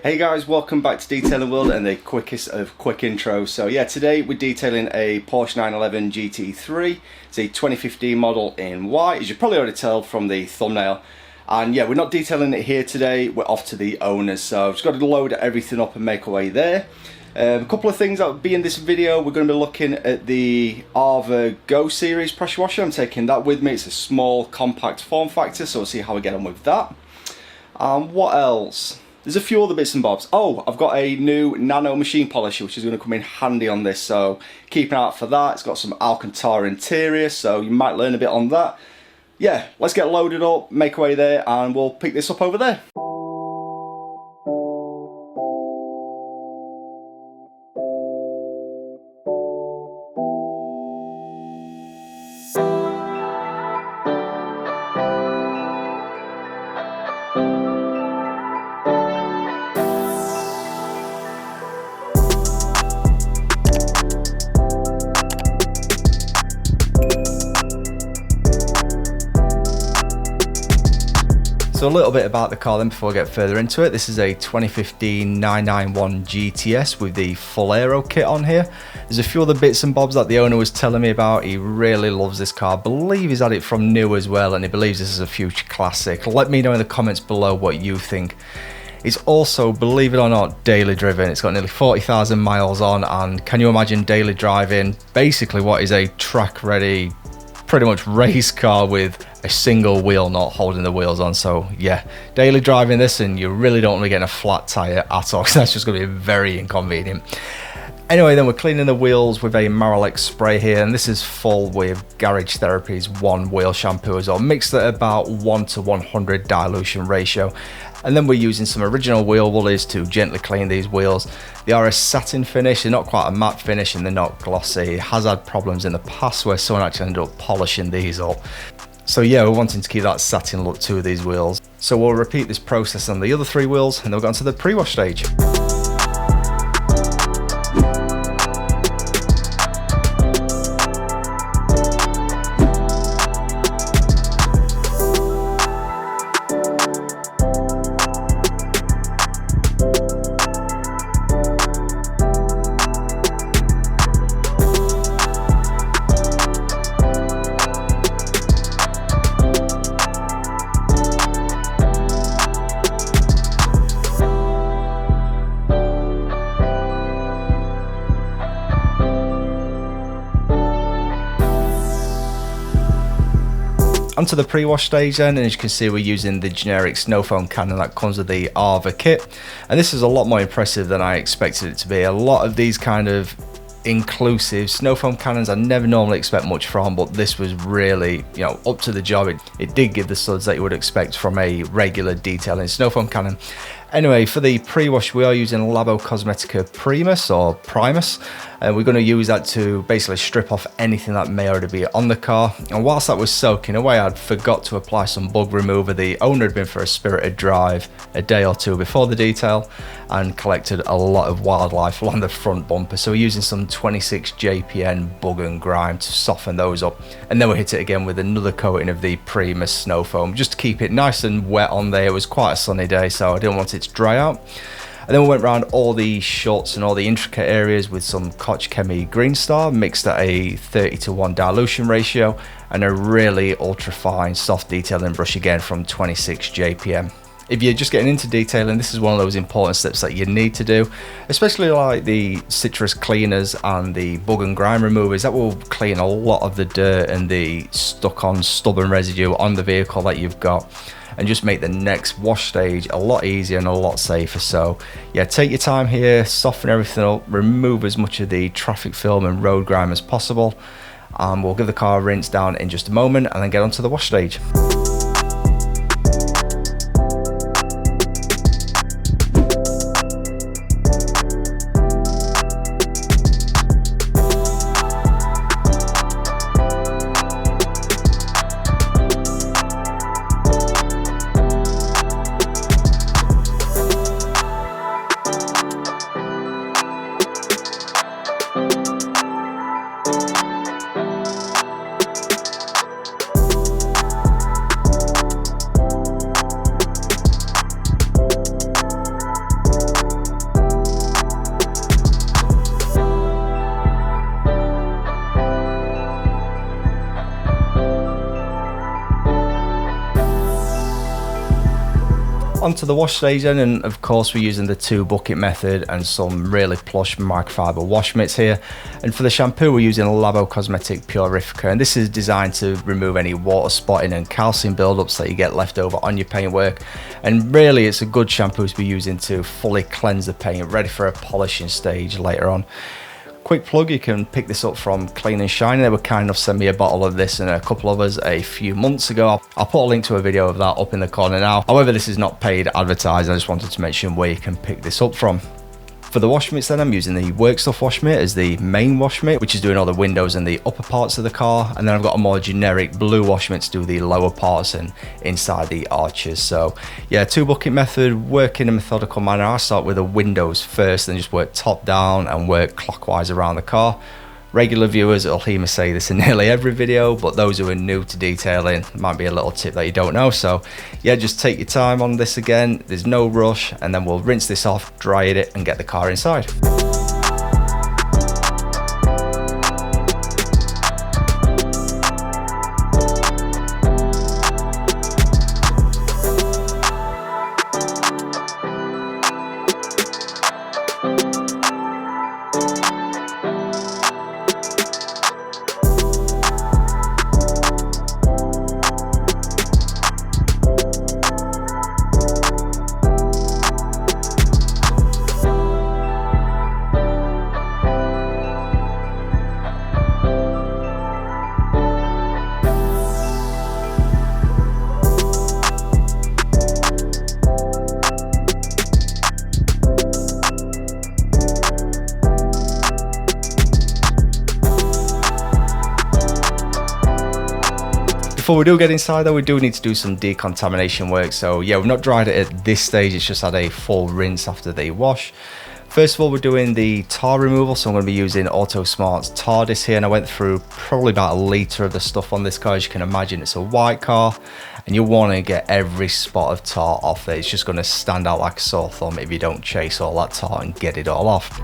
Hey guys, welcome back to Detailing World and the quickest of quick intros. So yeah, today we're detailing a Porsche 911 GT3. It's a 2015 model in white, as you probably already tell from the thumbnail. And yeah, we're not detailing it here today, we're off to the owners. So I've just got to load everything up and make our way there. A couple of things that will be in this video. We're going to be looking at the Arva Go series pressure washer. I'm taking that with me. It's a small compact form factor, so we'll see how we get on with that. What else? There's a few other bits and bobs. Oh, I've got a new Nano machine polisher which is going to come in handy on this, so keep an eye out for that. It's got some Alcantara interior, so you might learn a bit on that. Yeah, let's get loaded up, make our way there, and we'll pick this up over there. So a little bit about the car then before I get further into it. This is a 2015 991 GTS with the full aero kit on here. There's a few other bits and bobs that the owner was telling me about. He really loves this car. I believe he's had it from new as well, and he believes this is a future classic. Let me know in the comments below what you think. It's also, believe it or not, daily driven. It's got nearly 40,000 miles on, and can you imagine daily driving basically what is a track ready pretty much race car with a single wheel not holding the wheels on. So yeah, daily driving this and you really don't want to get in a flat tire at all, because that's just going to be very inconvenient. Anyway, then we're cleaning the wheels with a Maralex spray here, and this is full with Garage Therapy's one wheel shampoo as well, mixed at about 1:100 dilution ratio. And then we're using some original wheel woolies to gently clean these wheels. They are a satin finish, they're not quite a matte finish, and they're not glossy. It has had problems in the past where someone actually ended up polishing these up. So yeah, we're wanting to keep that satin look to these wheels. So we'll repeat this process on the other three wheels, and then we'll go on to the pre-wash stage. Onto the pre-wash stage then, and as you can see we're using the generic snow foam cannon that comes with the Arva kit, and this is a lot more impressive than I expected it to be. A lot of these kind of inclusive snow foam cannons I never normally expect much from, but this was really, you know, up to the job. It did give the suds that you would expect from a regular detailing snow foam cannon. Anyway, for the pre-wash we are using Labo Cosmetica Primus, and we're going to use that to basically strip off anything that may already be on the car. And whilst that was soaking away, I'd forgot to apply some bug remover. The owner had been for a spirited drive a day or two before the detail and collected a lot of wildlife along the front bumper, so we're using some 26 JPN bug and grime to soften those up, and then we'll hit it again with another coating of the Primus snow foam just to keep it nice and wet on there. It was quite a sunny day, so I didn't want it to dry out. And then we went around all the shots and all the intricate areas with some Koch Chemie Green Star mixed at a 30:1 dilution ratio, and a really ultra fine soft detailing brush again from 26 JPM. If you're just getting into detailing, this is one of those important steps that you need to do, especially like the citrus cleaners and the bug and grime removers. That will clean a lot of the dirt and the stuck on stubborn residue on the vehicle that you've got, and just make the next wash stage a lot easier and a lot safer. So yeah, take your time here, soften everything up, remove as much of the traffic film and road grime as possible, and we'll give the car a rinse down in just a moment and then get onto the wash stage. Onto the wash stage then, and of course we're using the 2 bucket method and some really plush microfiber wash mitts here. And for the shampoo we're using Labo Cosmetic Purifica, and this is designed to remove any water spotting and calcium buildups that you get left over on your paintwork. And really it's a good shampoo to be using to fully cleanse the paint, ready for a polishing stage later on. Quick plug, you can pick this up from Clean and Shiny. They were kind enough to send me a bottle of this and a couple of others a few months ago. I'll put a link to a video of that up in the corner now. However, this is not paid advertising, I just wanted to mention where you can pick this up from. For the wash mitts then, I'm using the Work Stuff wash mitt as the main wash mitt, which is doing all the windows and the upper parts of the car. And then I've got a more generic blue wash mitt to do the lower parts and inside the arches. So yeah, 2 bucket method, work in a methodical manner. I start with the windows first, then just work top down and work clockwise around the car. Regular viewers will hear me say this in nearly every video, but those who are new to detailing, might be a little tip that you don't know. So yeah, just take your time on this again, there's no rush, and then we'll rinse this off, dry it, and get the car inside. Before we do get inside though, we do need to do some decontamination work. So yeah, we've not dried it at this stage, it's just had a full rinse after the wash. First of all, we're doing the tar removal, so I'm going to be using Autosmart's tar disc here, and I went through probably about 1 litre of the stuff on this car. As you can imagine, it's a white car, and you want to get every spot of tar off there. It's just going to stand out like a sore thumb if you don't chase all that tar and get it all off.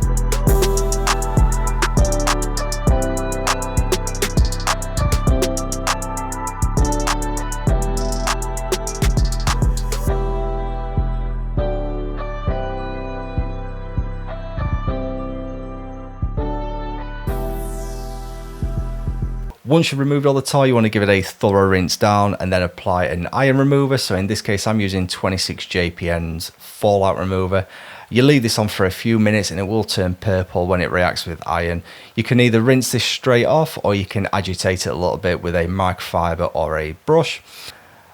Once you've removed all the tar, you want to give it a thorough rinse down and then apply an iron remover. So in this case, I'm using 26 JPN's fallout remover. You leave this on for a few minutes and it will turn purple when it reacts with iron. You can either rinse this straight off or you can agitate it a little bit with a microfiber or a brush.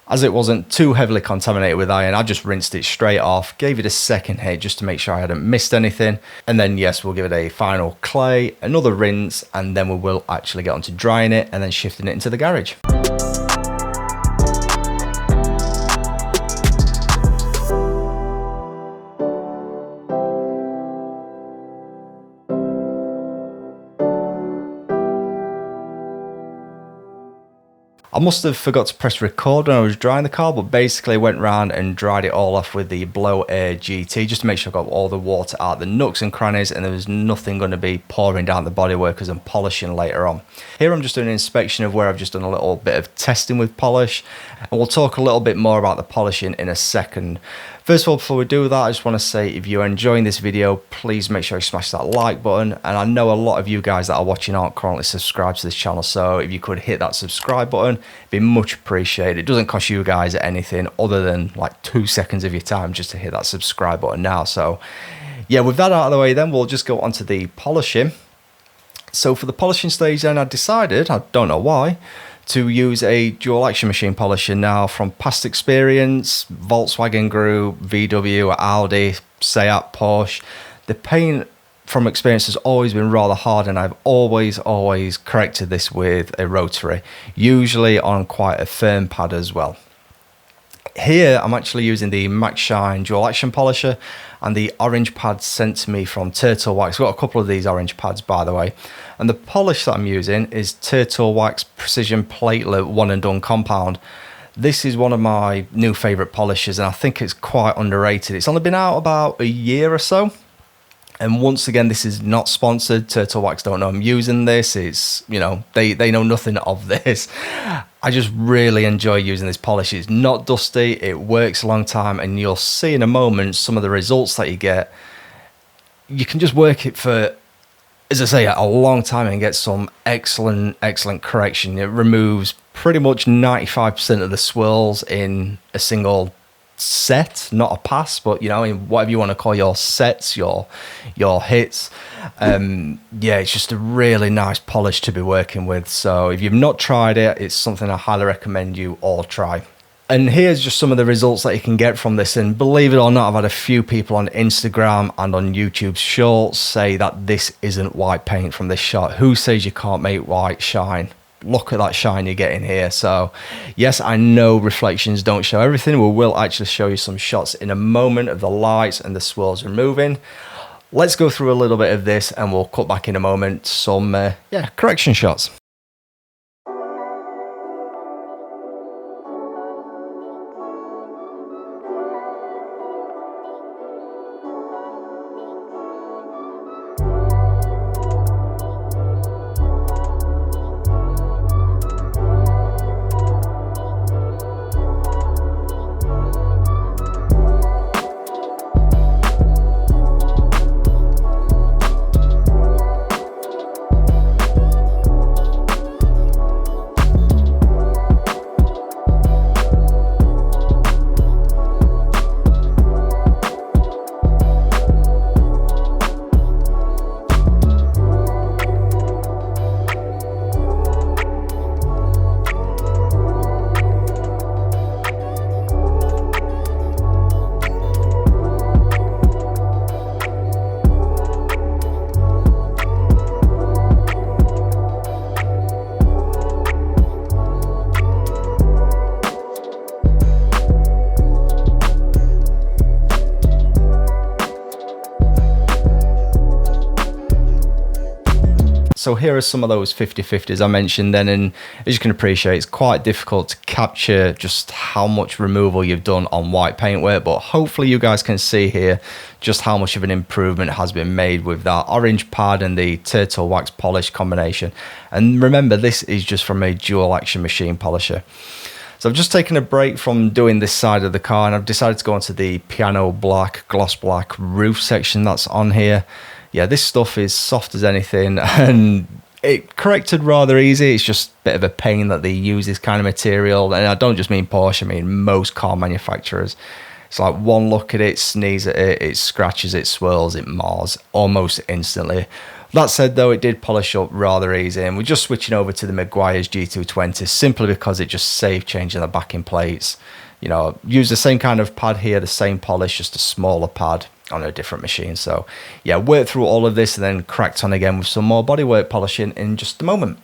As it wasn't too heavily contaminated with iron, I just rinsed it straight off, gave it a second hit just to make sure I hadn't missed anything. And then yes, we'll give it a final clay, another rinse, and then we will actually get onto drying it and then shifting it into the garage. I must have forgot to press record when I was drying the car, but basically went round and dried it all off with the Blow Air GT just to make sure I got all the water out the nooks and crannies and there was nothing going to be pouring down the bodywork as I'm polishing later on. Here I'm just doing an inspection of where I've just done a little bit of testing with polish, and we'll talk a little bit more about the polishing in a second. First of all, before we do that, I just want to say if you're enjoying this video, please make sure you smash that like button. And I know a lot of you guys that are watching aren't currently subscribed to this channel, so if you could hit that subscribe button, it'd be much appreciated. It doesn't cost you guys anything other than like 2 seconds of your time just to hit that subscribe button now. So yeah, with that out of the way then, we'll just go on to the polishing. So for the polishing stage then, I decided, I don't know why, to use a dual action machine polisher. Now, from past experience, Volkswagen Group, VW, Audi, Seat, Porsche, the paint from experience has always been rather hard, and I've always corrected this with a rotary, usually on quite a firm pad as well. Here I'm actually using the Max Shine dual action polisher and the orange pad sent to me from Turtle Wax. I've got a couple of these orange pads, by the way, and the polish that I'm using is Turtle Wax Precision Platelet One and Done Compound. This is one of my new favourite polishes, and I think it's quite underrated. It's only been out about a year or so. And once again, this is not sponsored. Turtle Wax don't know I'm using this. It's, you know, they know nothing of this. I just really enjoy using this polish. It's not dusty, it works a long time, and you'll see in a moment some of the results that you get. You can just work it for, as I say, a long time and get some excellent correction. It removes pretty much 95% of the swirls in a single set, not a pass, but you know, in whatever you want to call your sets, your hits. Yeah, it's just a really nice polish to be working with. So if you've not tried it, it's something I highly recommend you all try. And here's just some of the results that you can get from this. And believe it or not, I've had a few people on Instagram and on YouTube Shorts say that this isn't white paint from this shot. Who says you can't make white shine? Look at that shine you're getting here. So yes, I know reflections don't show everything. We will actually show you some shots in a moment of the lights and the swirls removing. Let's go through a little bit of this and we'll cut back in a moment to some correction shots. So here are some of those 50/50s I mentioned then, and as you can appreciate, it's quite difficult to capture just how much removal you've done on white paintwork, but hopefully you guys can see here just how much of an improvement has been made with that orange pad and the turtle wax polish combination. And remember, this is just from a dual action machine polisher. So I've just taken a break from doing this side of the car and I've decided to go onto the piano black, gloss black roof section that's on here. Yeah, this stuff is soft as anything and it corrected rather easy. It's just a bit of a pain that they use this kind of material. And I don't just mean Porsche, I mean most car manufacturers. It's like one look at it, sneeze at it, it scratches, it swirls, it mars almost instantly. That said though, it did polish up rather easy, and we're just switching over to the Meguiar's G220 simply because it just saved changing the backing plates. You know, use the same kind of pad here, the same polish, just a smaller pad on a different machine. So yeah, worked through all of this and then cracked on again with some more bodywork polishing in just a moment.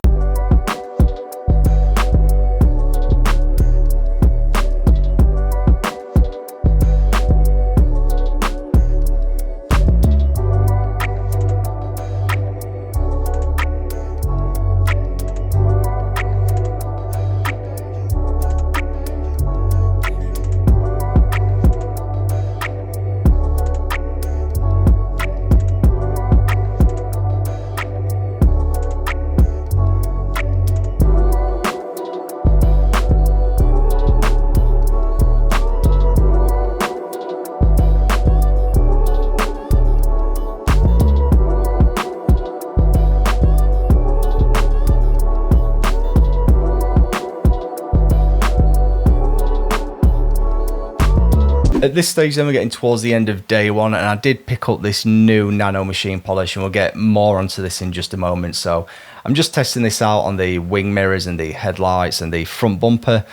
At this stage then we're getting towards the end of day one, and I did pick up this new Nano machine polish and we'll get more onto this in just a moment. So I'm just testing this out on the wing mirrors and the headlights and the front bumper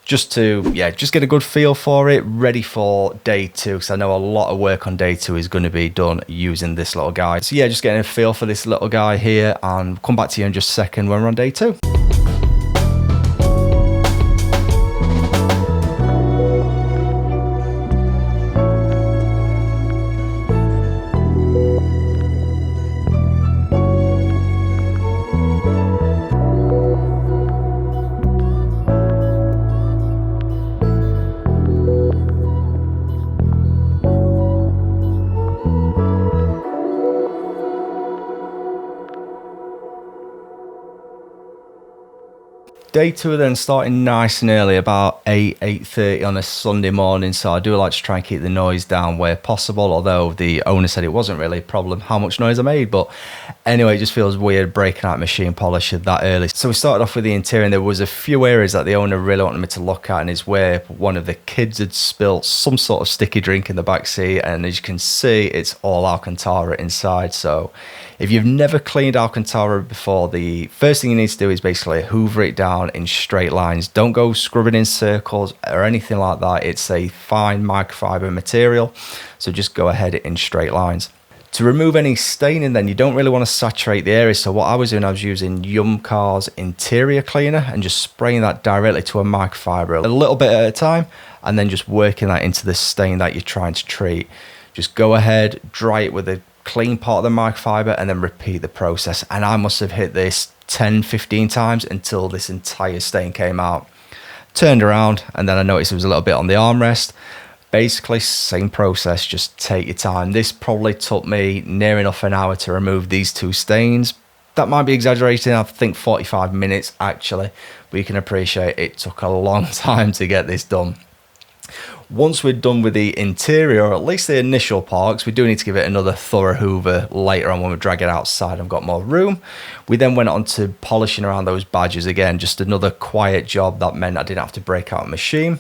just to just get a good feel for it, ready for day two, because I know a lot of work on day two is going to be done using this little guy. So yeah, just getting a feel for this little guy here, and come back to you in just a second when we're on day two. Day two then starting nice and early, about 8:30 on a Sunday morning, so I do like to try and keep the noise down where possible, although the owner said it wasn't really a problem how much noise I made. But anyway, it just feels weird breaking out machine polisher that early. So we started off with the interior, and there was a few areas that the owner really wanted me to look at, and it's where one of the kids had spilt some sort of sticky drink in the back seat, and as you can see, it's all Alcantara inside. So if you've never cleaned Alcantara before, the first thing you need to do is basically hoover it down in straight lines. Don't go scrubbing in circles or anything like that. It's a fine microfiber material, so just go ahead in straight lines. To remove any staining then, you don't really want to saturate the area, so what I was doing, I was using Yum Car's interior cleaner and just spraying that directly to a microfiber a little bit at a time, and then just working that into the stain that you're trying to treat. Just go ahead, dry it with a clean part of the microfiber, and then repeat the process. And I must have hit this 10-15 times until this entire stain came out. Turned around, and then I noticed there was a little bit on the armrest. Basically same process, just take your time. This probably took me near enough an hour to remove these two stains. That might be exaggerating, I think 45 minutes actually, but you can appreciate it took a long time to get this done. Once we're done with the interior, or at least the initial parts, we do need to give it another thorough hoover later on when we drag it outside and got more room. We then went on to polishing around those badges again, just another quiet job that meant I didn't have to break out a machine.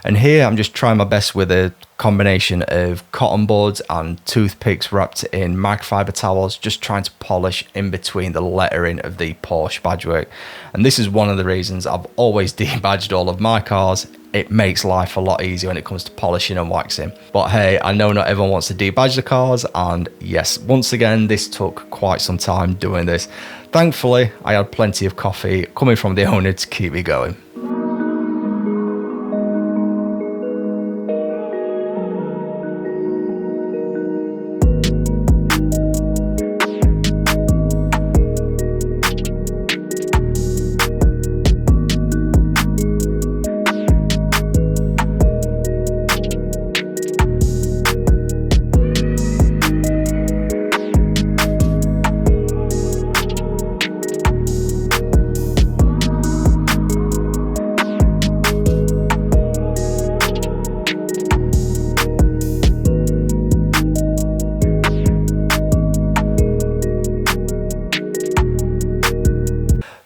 And here I'm just trying my best with a combination of cotton buds and toothpicks wrapped in microfiber towels, just trying to polish in between the lettering of the Porsche badge work. And this is one of the reasons I've always debadged all of my cars. It makes life a lot easier when it comes to polishing and waxing. But hey, I know not everyone wants to debadge the cars, and yes, once again, this took quite some time doing this. Thankfully, I had plenty of coffee coming from the owner to keep me going.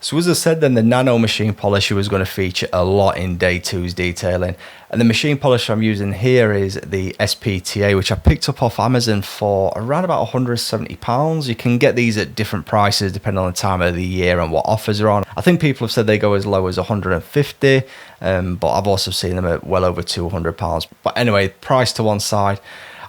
So as I said then, the Nano machine polisher was going to feature a lot in day two's detailing. And the machine polisher I'm using here is the SPTA, which I picked up off Amazon for around about £170. You can get these at different prices depending on the time of the year and what offers are on. I think people have said they go as low as 150, but I've also seen them at well over £200. But anyway, price to one side.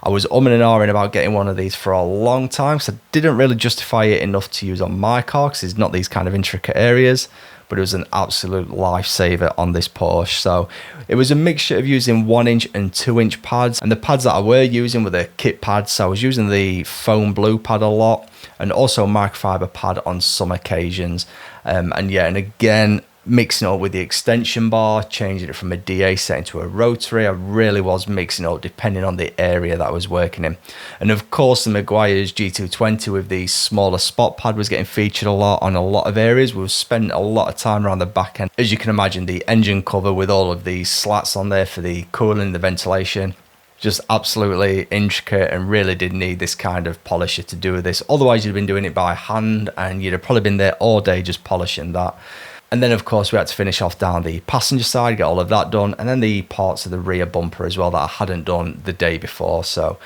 I was umming and ahhing about getting one of these for a long time, so I didn't really justify it enough to use on my car because it's not these kind of intricate areas, but it was an absolute lifesaver on this Porsche. So it was a mixture of using 1-inch and 2-inch pads, and the pads that I were using were the kit pads, so I was using the foam blue pad a lot and also microfiber pad on some occasions. And again, mixing it up with the extension bar, changing it from a DA setting to a rotary. I really was mixing it up depending on the area that I was working in. And of course, the Meguiar's G220 with the smaller spot pad was getting featured a lot on a lot of areas. We've spent a lot of time around the back end. As you can imagine, the engine cover with all of these slats on there for the cooling, the ventilation, just absolutely intricate, and really did need this kind of polisher to do this. Otherwise, you'd have been doing it by hand and you'd have probably been there all day just polishing that. And then of course we had to finish off down the passenger side, get all of that done, and then the parts of the rear bumper as well that I hadn't done the day before. So,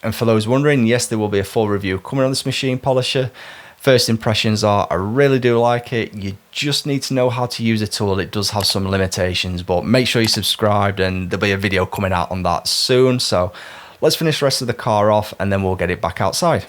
and for those wondering, yes, there will be a full review coming on this machine polisher. First impressions are, I really do like it. You just need to know how to use the tool. It does have some limitations, but make sure you're subscribed, and there'll be a video coming out on that soon. So let's finish the rest of the car off and then we'll get it back outside.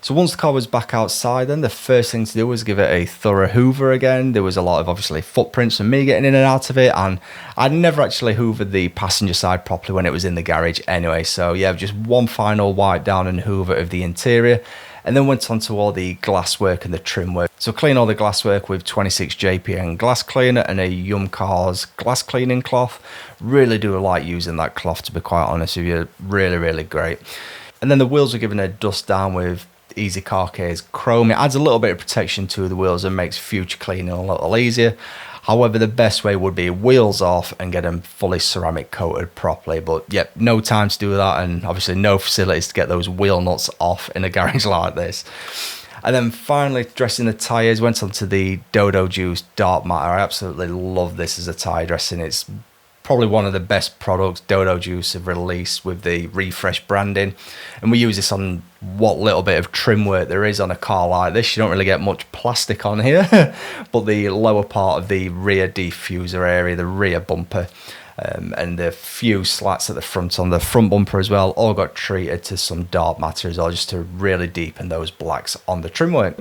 So once the car was back outside, then the first thing to do was give it a thorough hoover again. There was a lot of obviously footprints from me getting in and out of it, and I'd never actually hoovered the passenger side properly when it was in the garage anyway. So yeah, just one final wipe down and hoover of the interior, and then went on to all the glass work and the trim work. So clean all the glass work with 26 JPN glass cleaner and a Yum Cars glass cleaning cloth. Really do like using that cloth, to be quite honest with you. Really, really great. And then the wheels were given a dust down with Easy Car Care's chrome. It adds a little bit of protection to the wheels and makes future cleaning a little easier. However, the best way would be wheels off and get them fully ceramic coated properly. But yep, no time to do that, and obviously no facilities to get those wheel nuts off in a garage like this. And then finally dressing the tyres, went onto the Dodo Juice Dark Matter. I absolutely love this as a tyre dressing. It's probably one of the best products Dodo Juice have released with the refresh branding, and we use this on what little bit of trim work there is on a car like this. You don't really get much plastic on here, but the lower part of the rear diffuser area, the rear bumper, and the few slats at the front on the front bumper as well, all got treated to some dark matter as well, just to really deepen those blacks on the trim work.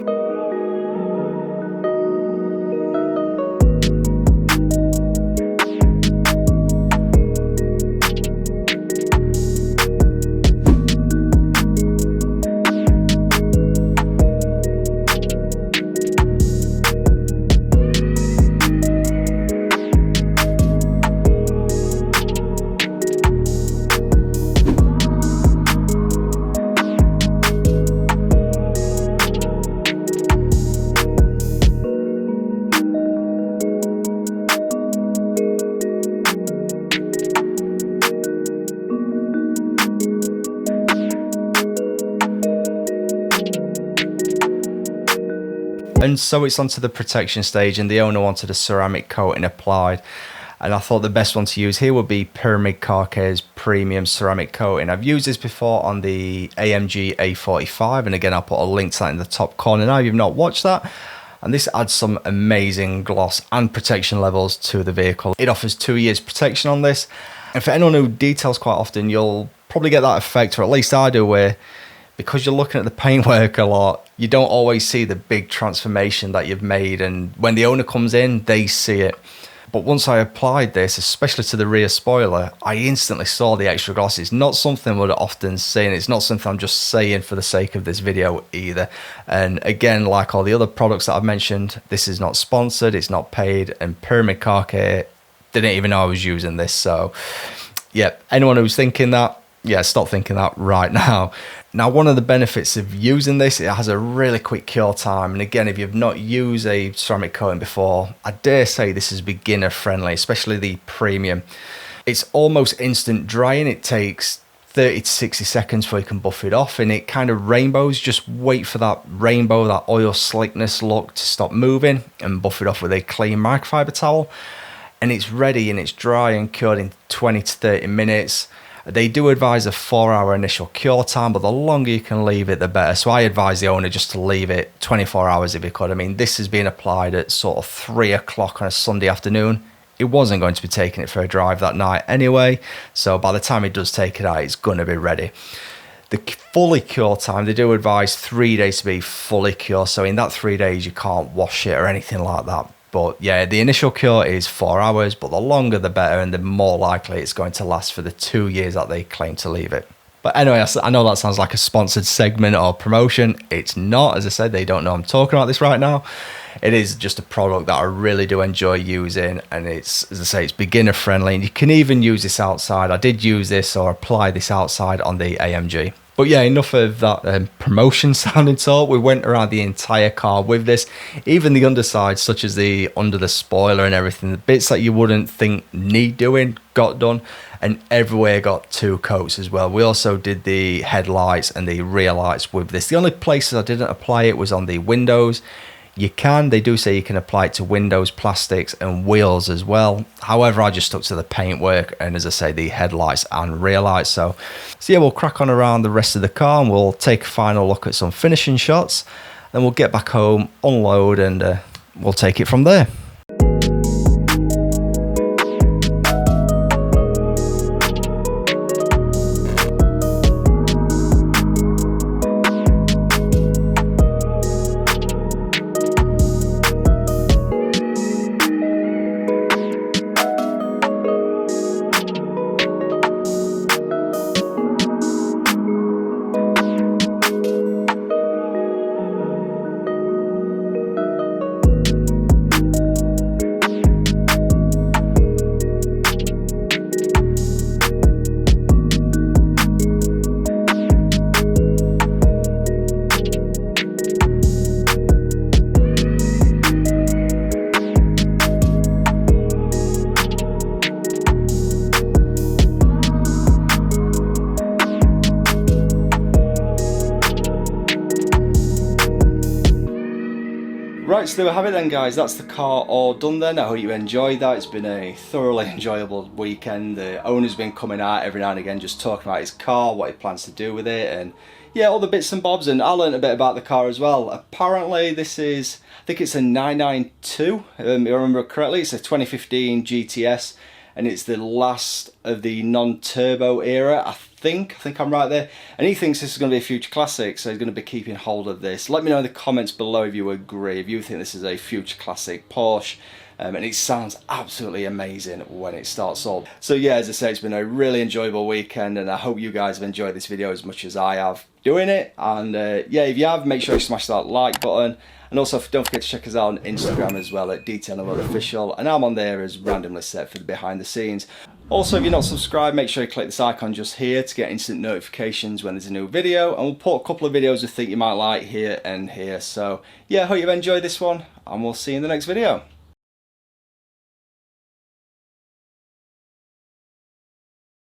And so it's onto the protection stage, and the owner wanted a ceramic coating applied, and I thought the best one to use here would be Pyramid Car Care's premium ceramic coating. I've used this before on the AMG A45, and again I'll put a link to that in the top corner now if you've not watched that. And this adds some amazing gloss and protection levels to the vehicle. It offers 2 years protection on this, and for anyone who details quite often, you'll probably get that effect, or at least I do, where because you're looking at the paintwork a lot, you don't always see the big transformation that you've made, and when the owner comes in, they see it. But once I applied this, especially to the rear spoiler, I instantly saw the extra gloss. It's not something we'd often see, and it's not something I'm just saying for the sake of this video either. And again, like all the other products that I've mentioned, this is not sponsored, it's not paid, and Pyramid Car Care didn't even know I was using this. So yeah, anyone who's thinking that, yeah, stop thinking that right now. Now, one of the benefits of using this, it has a really quick cure time. And again, if you've not used a ceramic coating before, I dare say this is beginner friendly, especially the premium. It's almost instant drying. It takes 30 to 60 seconds before you can buff it off, and it kind of rainbows. Just wait for that rainbow, that oil slickness look to stop moving, and buff it off with a clean microfiber towel. And it's ready, and it's dry and cured in 20 to 30 minutes. They do advise a 4-hour initial cure time, but the longer you can leave it, the better. So I advise the owner just to leave it 24 hours if you could. I mean, this is being applied at sort of 3 o'clock on a Sunday afternoon. It wasn't going to be taking it for a drive that night anyway, so by the time it does take it out, it's going to be ready. The fully cure time, they do advise 3 days to be fully cure. So in that 3 days, you can't wash it or anything like that. But yeah, the initial cure is 4 hours, but the longer the better, and the more likely it's going to last for the 2 years that they claim to leave it. But anyway, I know that sounds like a sponsored segment or promotion. It's not. As I said, they don't know I'm talking about this right now. It is just a product that I really do enjoy using, and it's, as I say, it's beginner friendly, and you can even use this outside. I did use this or apply this outside on the AMG. But yeah, enough of that promotion sounding talk. We went around the entire car with this, even the underside, such as the under the spoiler and everything. The bits that you wouldn't think need doing got done, and everywhere got 2 coats as well. We also did the headlights and the rear lights with this. The only places I didn't apply it was on the windows. They do say you can apply it to windows, plastics and wheels as well. However, I just stuck to the paintwork and, as I say, the headlights and rear lights. So yeah, we'll crack on around the rest of the car, and we'll take a final look at some finishing shots. Then we'll get back home, unload, and we'll take it from there. Right, so there we have it then, guys. That's the car all done then. I hope you enjoyed that. It's been a thoroughly enjoyable weekend. The owner's been coming out every now and again just talking about his car, what he plans to do with it, and yeah, all the bits and bobs. And I learned a bit about the car as well. Apparently this is, I think it's a 992, if I remember correctly. It's a 2015 GTS, and it's the last of the non-turbo era, I think I'm right there, and he thinks this is going to be a future classic, so he's going to be keeping hold of this. Let me know in the comments below if you agree, if you think this is a future classic Porsche, and it sounds absolutely amazing when it starts up. So yeah, as I say, it's been a really enjoyable weekend, and I hope you guys have enjoyed this video as much as I have doing it. And yeah, if you have, make sure you smash that like button, and also don't forget to check us out on Instagram as well at DetailedOfficial, and I'm on there as Randomly Set for the behind the scenes. Also, if you're not subscribed, make sure you click this icon just here to get instant notifications when there's a new video, and we'll put a couple of videos I think you might like here and here. So yeah, I hope you've enjoyed this one, and we'll see you in the next video.